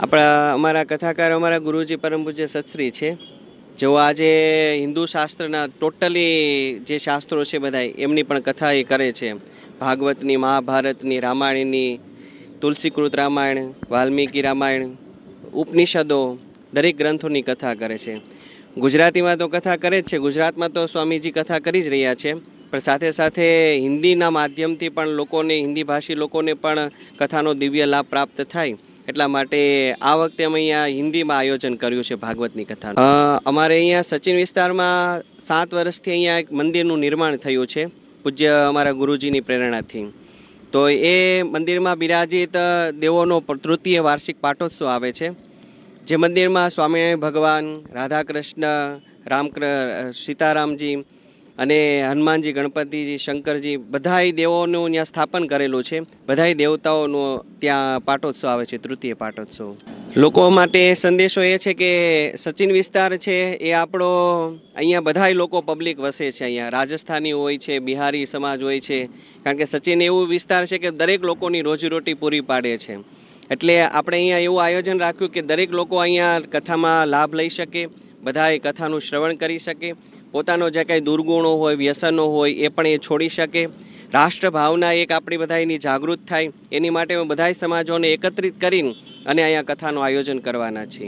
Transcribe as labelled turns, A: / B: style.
A: આપણા અમારા કથાકાર અમારા ગુરુજી પરમ પૂજ્ય સત્શ્રી છે, જેઓ આજે હિન્દુ શાસ્ત્રના ટોટલી જે શાસ્ત્રો છે બધા એમની પણ કથા એ કરે છે. ભાગવતની, મહાભારતની, રામાયણની, તુલસીકૃત રામાયણ, વાલ્મીકી રામાયણ, ઉપનિષદો દરેક ગ્રંથોની કથા કરે છે. ગુજરાતીમાં તો કથા કરે જ છે, ગુજરાતમાં તો સ્વામીજી કથા કરી જ રહ્યા છે, પણ સાથે સાથે હિન્દીના માધ્યમથી પણ લોકોને, હિન્દી ભાષી લોકોને પણ કથાનો દિવ્ય લાભ પ્રાપ્ત થાય એટલા માટે આ વખતે અમે અહીંયા હિન્દીમાં આયોજન કર્યું છે ભાગવતની કથાનું. અમારે અહીંયા સચિન વિસ્તારમાં 7 વર્ષથી અહીંયા એક મંદિરનું નિર્માણ થયું છે પૂજ્ય અમારા ગુરુજીની પ્રેરણાથી. તો એ મંદિરમાં બિરાજિત દેવોનો તૃતીય વાર્ષિક પાટોત્સવ આવે છે, જે મંદિરમાં સ્વામિનારાયણ ભગવાન, રાધા કૃષ્ણ, સીતારામજી અને હનુમાનજી, ગણપતિજી, શંકરજી બધાય દેવોનું ત્યાં સ્થાપન કરેલું છે. બધાય દેવતાઓનો ત્યાં પાટોત્સવ આવે છે, તૃતીય પાટોત્સવ. લોકો માટે સંદેશો એ છે કે સચિન વિસ્તાર છે એ આપણો, અહીંયા બધાય લોકો પબ્લિક વસે છે. અહીંયા રાજસ્થાની હોય છે, બિહારી સમાજ હોય છે, કારણ કે સચિન એવું વિસ્તાર છે કે દરેક લોકોની રોજીરોટી પૂરી પાડે છે. એટલે આપણે અહીંયા એવું આયોજન રાખ્યું કે દરેક લોકો અહીંયા કથામાં લાભ લઈ શકે, બધાએ કથાનું શ્રવણ કરી શકે, પોતાનો જે કાંઈ દુર્ગુણો હોય, વ્યસનો હોય એ પણ એ છોડી શકે. રાષ્ટ્રભાવના એક આપણી બધાની જાગૃત થાય એની માટે બધાય સમાજોને એકત્રિત કરીને અને અહીંયા કથાનું આયોજન કરવાના છીએ.